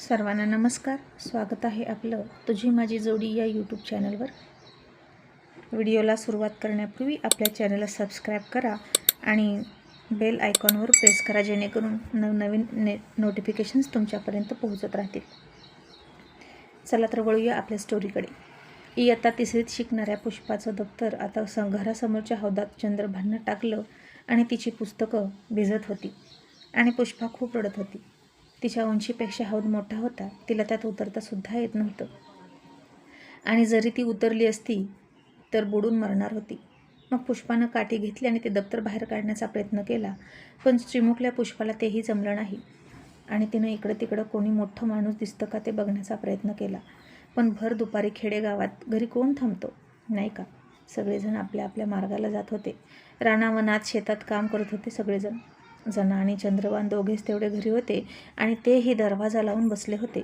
सर्वांना नमस्कार. स्वागत आहे आपलं तुझी माझी जोडी या यूट्यूब चॅनलवर. व्हिडिओला सुरुवात करण्यापूर्वी आपल्या चॅनलला सबस्क्राईब करा आणि बेल आयकॉनवर प्रेस करा, जेणेकरून नवनवीन नोटिफिकेशन्स तुमच्यापर्यंत पोहोचत राहतील. चला तर वळूया आपल्या स्टोरीकडे. इयत्ता तिसरीत शिकणाऱ्या पुष्पाचं दप्तर आता घरासमोरच्या हौदात चंद्रभाननं टाकलं आणि तिची पुस्तकं भिजत होती आणि पुष्पा खूप रडत होती. तिच्या उंचीपेक्षा हौद मोठा होता, तिला त्यात उतरतासुद्धा येत नव्हतं आणि जरी ती उतरली असती तर बुडून मरणार होती. मग पुष्पानं काठी घेतली आणि ते दप्तर बाहेर काढण्याचा प्रयत्न केला, पण चिमुकल्या पुष्पाला तेही जमलं नाही आणि तिनं इकडं तिकडं कोणी मोठं माणूस दिसतं का ते बघण्याचा प्रयत्न केला. पण भर दुपारी खेडेगावात घरी कोण थांबतो, नाही का? सगळेजण आपल्या आपल्या मार्गाला जात होते. रानावनात शेतात काम करत होते सगळेजण. जना आणि चंद्रभान दोघेच तेवढे घरी होते आणि तेही दरवाजा लावून बसले होते.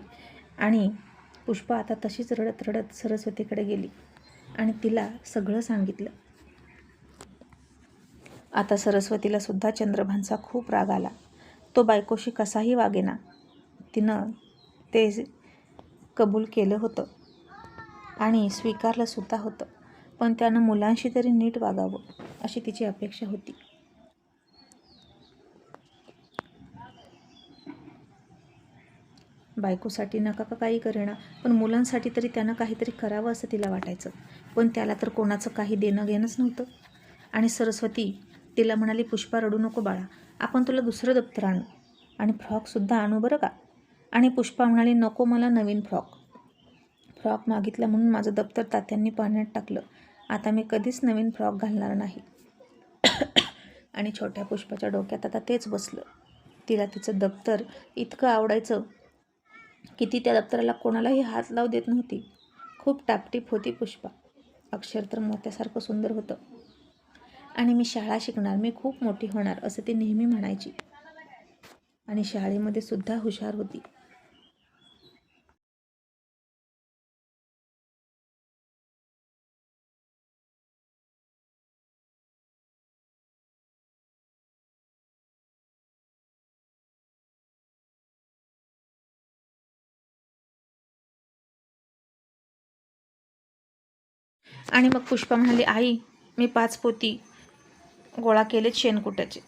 आणि पुष्पा आता तशीच रडत रडत सरस्वतीकडे गेली आणि तिला सगळं सांगितलं. आता सरस्वतीला सुद्धा चंद्रभानचा खूप राग आला. तो बायकोशी कसाही वागेना. तिनं ते कबूल केलं होतं आणि स्वीकारलं सुद्धा होतं, पण त्यानं मुलांशी तरी नीट वागावं अशी तिची अपेक्षा होती. बायकोसाठी नका का काही करेना, पण मुलांसाठी तरी त्यानं काहीतरी करावं असं तिला वाटायचं. पण त्याला तर कोणाचं काही देणं घेणंच नव्हतं. आणि सरस्वती तिला म्हणाली, पुष्पा रडू नको बाळा, आपण तुला दुसरं दप्तर आणू आणि फ्रॉकसुद्धा आणू बरं का. आणि पुष्पा म्हणाली, नको मला नवीन फ्रॉक मागितला म्हणून माझं दप्तर तात्यांनी पाण्यात टाकलं. आता मी कधीच नवीन फ्रॉक घालणार नाही. आणि छोट्या पुष्पाच्या डोक्यात आता तेच बसलं. तिला तिचं दप्तर इतकं आवडायचं की ती त्या दप्तराला कोणालाही हात लावू देत नव्हती. खूप टापटीप होती पुष्पा. अक्षर तर मोत्यासारखं सुंदर होतं. आणि मी शाळा शिकणार, मी खूप मोठी होणार असं ती नेहमी म्हणायची. आणि शाळेमध्ये सुद्धा हुशार होती. आणि मग पुष्पा म्हणाली, आई मी 5 पोती गोळा केलेत शेणकुट्याचे,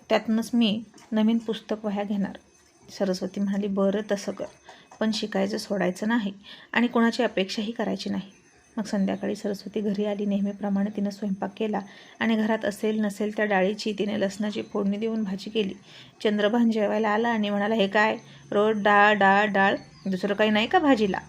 त्यातूनच मी नवीन पुस्तक वह्या घेणार. सरस्वती म्हणाली, बरं तसं कर, पण शिकायचं सोडायचं नाही आणि कोणाची अपेक्षाही करायची नाही. मग संध्याकाळी सरस्वती घरी आली. नेहमीप्रमाणे तिनं स्वयंपाक केला आणि घरात असेल नसेल त्या डाळीची तिने लसणाची फोडणी देऊन भाजी केली. चंद्रभान जेवायला आला आणि म्हणाला, हे काय रोज डाळ डाळ डाळ, दुसरं काही नाही का भाजीला?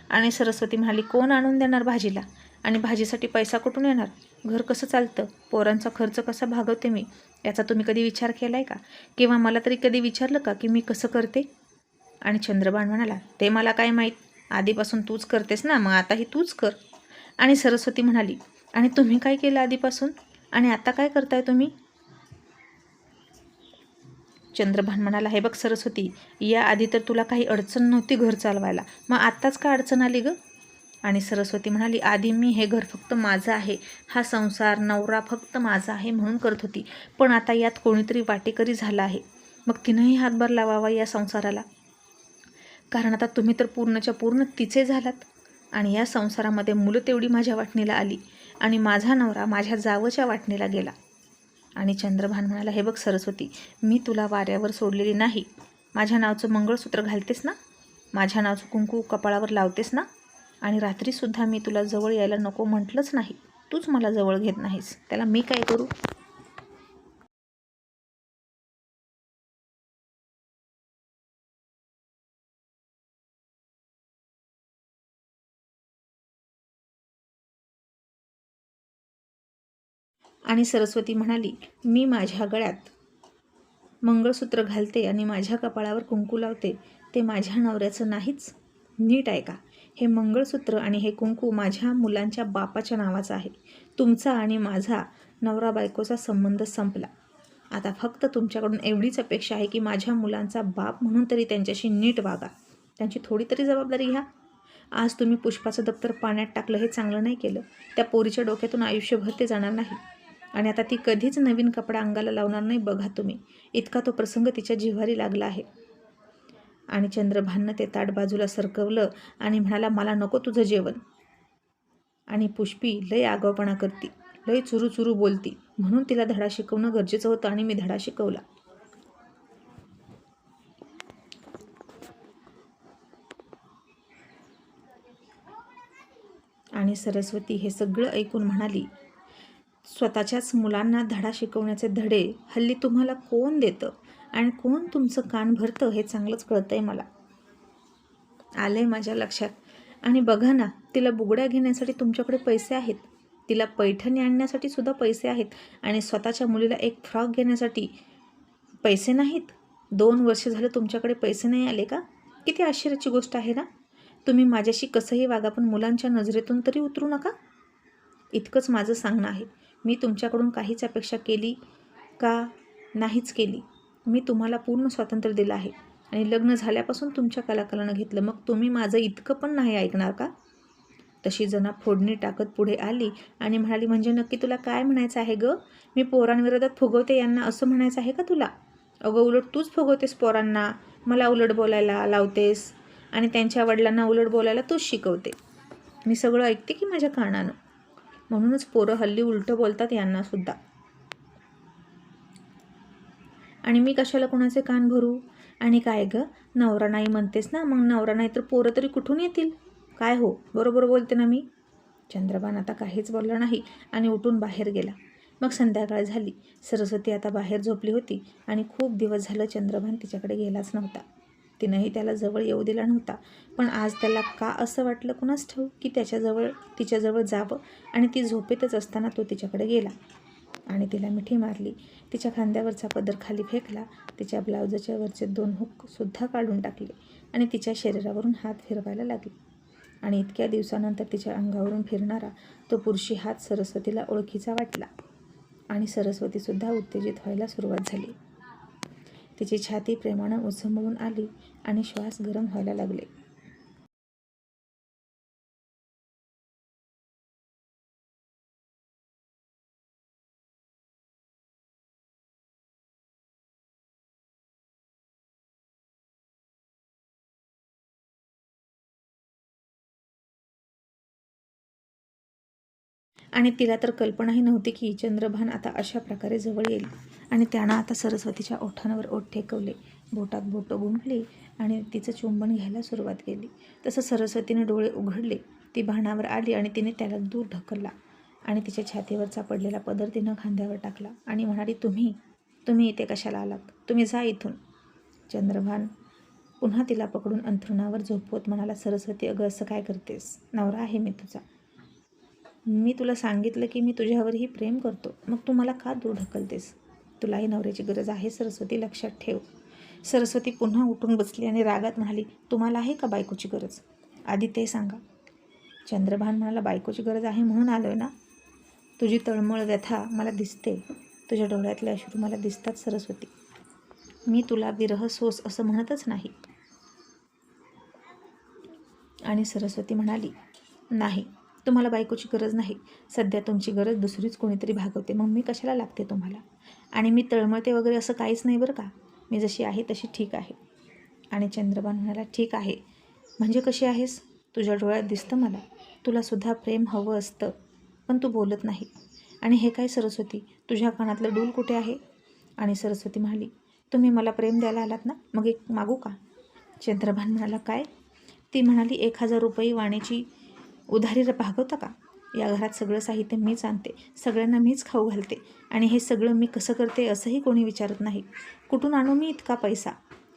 आणि सरस्वती म्हणाली, कोण आणून देणार भाजीला? आणि भाजीसाठी पैसा कुठून येणार? घर कसं चालतं? पोरांचा खर्च कसा भागवते मी, याचा तुम्ही कधी विचार केला आहे का? किंवा मला तरी कधी विचारलं का की मी कसं करते? आणि चंद्रभान म्हणाला, ते मला काय माहीत, आधीपासून तूच करतेस ना, मग आताही तूच कर. आणि सरस्वती म्हणाली, आणि तुम्ही काय केलं आधीपासून आणि आता काय करताय तुम्ही? चंद्रभान म्हणाला, हे बघ सरस्वती, या आधी तर तुला काही अडचण नव्हती घर चालवायला, मग आत्ताच का अडचण आली गं? आणि सरस्वती म्हणाली, आधी मी हे घर फक्त माझं आहे, हा संसार नवरा फक्त माझा आहे म्हणून करत होती, पण आता यात कोणीतरी वाटेकरी झाला आहे, मग तिनंही हातभार लावावा या संसाराला. कारण आता तुम्ही तर पूर्णच्या पूर्ण तिचे झालात आणि या संसारामध्ये मुलं तेवढी माझ्या वाटणीला आली आणि माझा नवरा माझ्या जावच्या वाटणीला गेला. आणि चंद्रभान म्हणाला, हे बघ सरस्वती, मी तुला वाऱ्यावर सोडलेली नाही. माझ्या नावचं मंगळसूत्र घालतेस ना, माझ्या नावचं कुंकू कपाळावर लावतेस ना, आणि रात्रीसुद्धा मी तुला जवळ यायला नको म्हटलंच नाही, तूच मला जवळ घेत नाहीस, त्याला मी काय करू? आणि सरस्वती म्हणाली, मी माझ्या गळ्यात मंगळसूत्र घालते आणि माझ्या कपाळावर कुंकू लावते, ते माझ्या नवऱ्याचं नाहीच. नीट ऐका, हे मंगळसूत्र आणि हे कुंकू माझ्या मुलांच्या बापाच्या नावाचं आहे. तुमचा आणि माझा नवरा बायकोचा संबंध संपला. आता फक्त तुमच्याकडून एवढीच अपेक्षा आहे की माझ्या मुलांचा बाप म्हणून तरी त्यांच्याशी नीट वागा, त्यांची थोडी तरी जबाबदारी घ्या. आज तुम्ही पुष्पाचं दप्तर पाण्यात टाकलं, हे चांगलं नाही केलं. त्या पोरीच्या डोक्यातून आयुष्यभर ते जाणार नाही आणि आता ती कधीच नवीन कपडा अंगाला लावणार नाही, बघा तुम्ही. इतका तो प्रसंग तिच्या जिव्हारी लागला आहे. आणि चंद्रभाननं ते ताट बाजूला सरकवलं आणि म्हणाला, मला नको तुझं जेवण. आणि पुष्पी लय आगाऊपणा करती, लय चुरू चुरू बोलती, म्हणून तिला धडा शिकवणं गरजेचं होतं आणि मी धडा शिकवला. आणि सरस्वती हे सगळं ऐकून म्हणाली, स्वतःच्याच मुलांना धडा शिकवण्याचे धडे हल्ली तुम्हाला कोण देतं आणि कोण तुमचं कान भरतं हे चांगलंच कळतंय मला. आलंय माझ्या लक्षात. आणि बघा ना, तिला बुगड्या घेण्यासाठी तुमच्याकडे पैसे आहेत, तिला पैठणी आणण्यासाठी सुद्धा पैसे आहेत, आणि स्वतःच्या मुलीला एक फ्रॉक घेण्यासाठी पैसे नाहीत. 2 वर्ष झालं तुमच्याकडे पैसे नाही आले का? किती आश्चर्याची गोष्ट आहे ना. तुम्ही माझ्याशी कसंही वागा, पण मुलांच्या नजरेतून तरी उतरू नका. इतकंच माझं सांगणं आहे. मी तुमच्याकडून काहीच अपेक्षा केली का? नाहीच केली. मी तुम्हाला पूर्ण स्वातंत्र्य दिलं आहे आणि लग्न झाल्यापासून तुमच्या कलाकालानं घेतलं. मग तुम्ही माझं इतकं पण नाही ऐकणार का? तशी जना फोडणी टाकत पुढे आली आणि म्हणाली, म्हणजे नक्की तुला काय म्हणायचं आहे गं? मी पोरांविरोधात फुगवते यांना असं म्हणायचं आहे का तुला? अगं उलट तूच फुगवतेस पोरांना, मला उलट बोलायला लावतेस आणि त्यांच्या वडिलांना उलट बोलायला तूच शिकवते. मी सगळं ऐकते की माझ्या कानानं. म्हणूनच पोरं हल्ली उलटं बोलतात यांनासुद्धा. आणि मी कशाला कोणाचे कान भरू? आणि काय गं, नवरा नाही म्हणतेस ना, मग नवरा नाही तर पोरं तरी कुठून येतील? काय हो, बरोबर बोलते ना मी? चंद्रभान आता काहीच बोलला नाही आणि उठून बाहेर गेला. मग संध्याकाळ झाली. सरस्वती आता बाहेर झोपली होती आणि खूप दिवस झालं चंद्रभान तिच्याकडे गेलाच नव्हता. तिनंही त्याला जवळ येऊ दिला नव्हता. पण आज त्याला का असं वाटलं कुणास ठाऊक की तिच्याजवळ जावं, आणि ती झोपेतच असताना तो तिच्याकडे गेला आणि तिला मिठी मारली. तिच्या खांद्यावरचा पदर खाली फेकला, तिच्या ब्लाउजच्या वरचे 2 हुकसुद्धा काढून टाकले आणि तिच्या शरीरावरून हात फिरवायला लागले. आणि इतक्या दिवसानंतर तिच्या अंगावरून फिरणारा तो पुरुषी हात सरस्वतीला ओळखीचा वाटला आणि सरस्वतीसुद्धा उत्तेजित व्हायला सुरुवात झाली. तिची छाती प्रेमानं उचंबळून आली आणि श्वास गरम व्हायला लागले. आणि तिला तर कल्पनाही नव्हती की चंद्रभान आता अशा प्रकारे जवळ येईल. आणि त्यानं आता सरस्वतीच्या ओठांवर ओठ टेकवले, बोटात बोटं गुंफली आणि तिचं चुंबन घ्यायला सुरुवात केली. तसं सरस्वतीने डोळे उघडले. ती भानावर आली आणि तिने त्याला दूर ढकलला आणि तिच्या छातीवरचा पडलेला पदर तिनं खांद्यावर टाकला आणि म्हणाली, तुम्ही इथे कशाला आलात? तुम्ही जा इथून. चंद्रभान पुन्हा तिला पकडून अंथरुणावर झोपवत म्हणाला, सरस्वती अगं असं काय करतेस? नवरा आहे मी तुझा. मी तुला सांगितलं की मी तुझ्यावरही प्रेम करतो, मग तू मला का दूर ढकलतेस? तुलाही नवऱ्याची गरज आहे सरस्वती, लक्षात ठेव. सरस्वती पुन्हा उठून बसली आणि रागात म्हणाली, तुम्हाला आहे का बायकोची गरज? आधी ते सांगा. चंद्रभान म्हणाला, बायकोची गरज आहे म्हणून आलोय ना. तुझी तळमळ व्यथा मला दिसते, तुझ्या डोळ्यातले अश्रू मला दिसतात सरस्वती. मी तुला विरह सोस असं म्हणतच नाही. आणि सरस्वती म्हणाली, नाही, तुम्हाला बायकोची गरज नाही. सध्या तुमची गरज दुसरीच कोणीतरी भागवते, मग मी कशाला लागते तुम्हाला? आणि मी तळमळते वगैरे असं काहीच नाही बरं का. मी जशी आहे तशी ठीक आहे. आणि चंद्रभान म्हणाला, ठीक आहे म्हणजे कशी आहेस? तुझ्या डोळ्यात दिसतं मला, तुलासुद्धा प्रेम हवं असतं, पण तू बोलत नाही. आणि हे काय सरस्वती, तुझ्या कानातलं डूल कुठे आहे? आणि सरस्वती म्हणाली, तुम्ही मला प्रेम द्यायला आलात ना, मग एक मागू का? चंद्रभान म्हणाला, काय? ती म्हणाली, 1000 रुपये वाण्याची उधारी भागवता का? या घरात सगळं साहित्य मीच आणते, सगळ्यांना मीच खाऊ घालते, आणि हे सगळं मी कसं करते असंही कोणी विचारत नाही. कुठून आणू मी इतका पैसा?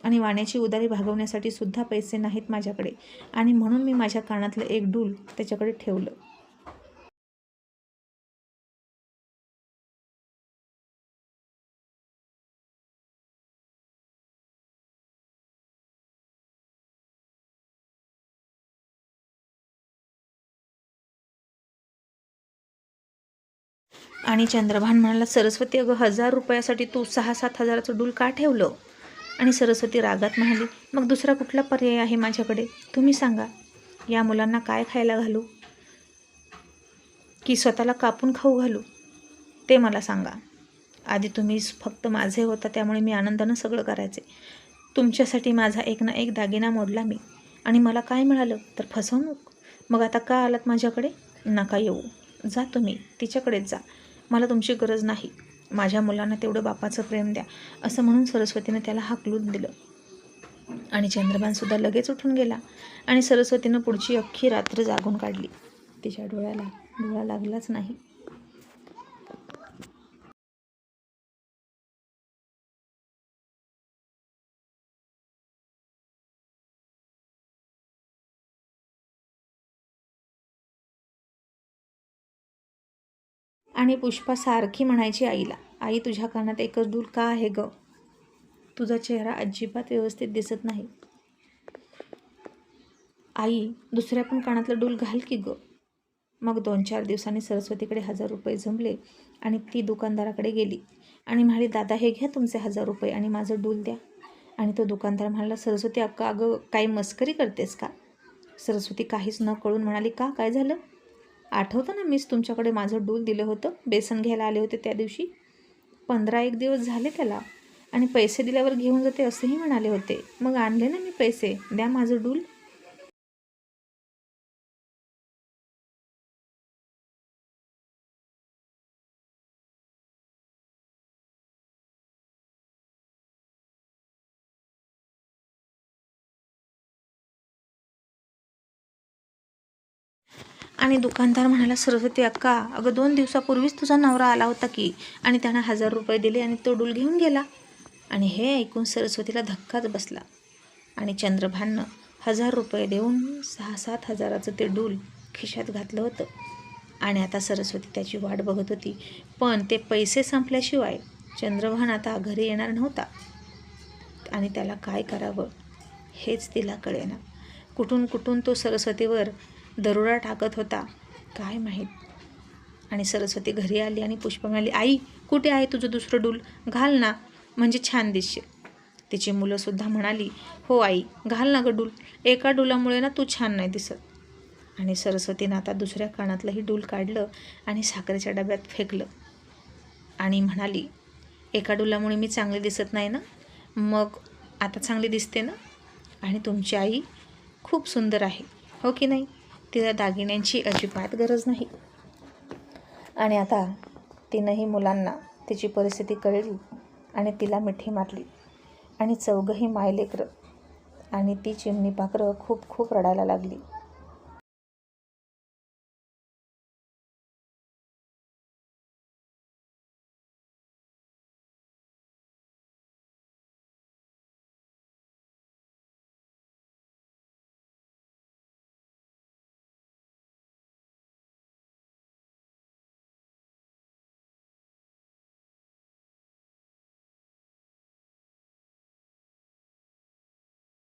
आणि वाण्याची उधारी भागवण्यासाठी सुद्धा पैसे नाहीत माझ्याकडे, आणि म्हणून मी माझ्या कानातलं एक डूल त्याच्याकडे ठेवलं. आणि चंद्रभान म्हणाला, सरस्वती अगं 1000 रुपयासाठी तू 6-7 हजाराचं डूल का ठेवलं? आणि सरस्वती रागात म्हणाली, मग दुसरा कुठला पर्याय आहे माझ्याकडे? तुम्ही सांगा. या मुलांना काय खायला घालू की स्वतःला कापून खाऊ घालू ते मला सांगा. आधी तुम्ही फक्त माझे होता, त्यामुळे मी आनंदानं सगळं करायचे, तुमच्यासाठी माझा एक ना एक दागिना मोडला मी, आणि मला काय मिळालं तर फसवणूक. मग आता का आलात माझ्याकडे? नका येऊ, जा तुम्ही, तिच्याकडेच जा, मला तुमची गरज नाही. माझ्या मुलांना तेवढं बापाचं प्रेम द्या, असं म्हणून सरस्वतीनं त्याला हाकलून दिलं. आणि चंद्रभानसुद्धा लगेच उठून गेला. आणि सरस्वतीनं पुढची अख्खी रात्र जागून काढली. तिच्या डोळ्याला डोळा लागलाच नाही. आणि पुष्पा सारखी म्हणायची आईला, आई तुझ्या कानात एकच डूल का आहे ग? तुझा चेहरा अजिबात व्यवस्थित दिसत नाही. आई दुसऱ्या पण कानातलं डूल घाल की ग. मग 2-4 दिवसांनी सरस्वतीकडे 1000 रुपये जमले आणि ती दुकानदाराकडे गेली आणि म्हणाली, दादा हे घ्या तुमचे 1000 रुपये आणि माझं डूल द्या. आणि तो दुकानदार म्हणाला, सरस्वती अक्का अगं काही मस्करी करतेस का? सरस्वती काहीच न कळून म्हणाली, का काय झालं? आठवतं ना मीच तुमच्याकडे माझं डूल दिलं होतं, बेसन घ्यायला आले होते त्या दिवशी. 15-1 दिवस झाले त्याला, आणि पैसे दिल्यावर घेऊन जाते असेही म्हणाले होते. मग आणले ना मी पैसे, द्या माझं डूल. आणि दुकानदार म्हणाला, सरस्वती अक्का अगं 2 दिवसापूर्वीच तुझा नवरा आला होता की, आणि त्यानं 1000 रुपये दिले आणि तो डूल घेऊन गेला. आणि हे ऐकून सरस्वतीला धक्काच बसला. आणि चंद्रभाननं 1000 रुपये देऊन 6-7 हजाराचं ते डूल खिशात घातलं होतं. आणि आता सरस्वती त्याची वाट बघत होती. पण ते पैसे संपल्याशिवाय चंद्रभान आता घरी येणार नव्हता. आणि त्याला काय करावं हेच तिला कळेना. कुठून कुठून तो सरस्वतीवर दरोडा टाकत होता काय माहीत. आणि सरस्वती घरी आली आणि पुष्पा म्हणाली, आई कुठे आहे तुझं दुसरं डूल? घाल ना, म्हणजे छान दिसशील. तिची मुलंसुद्धा म्हणाली, हो आई घाल ना गं डूल, एका डुलामुळे ना तू छान नाही दिसत. आणि सरस्वतीनं आता दुसऱ्या कानातलंही डूल काढलं आणि साखरेच्या डब्यात फेकलं. आणि म्हणाली, एका डुलामुळे मी चांगली दिसत नाही ना, मग आता चांगली दिसते ना. आणि तुमची आई खूप सुंदर आहे, हो की नाही? तिला दागिन्यांची अजिबात गरज नाही. आणि आता तिनंही मुलांना तिची परिस्थिती कळली आणि तिला मिठी मारली. आणि चौघंही मायलेकरं आणि ती चिमणी पाखरं खूप खूप रडायला लागली.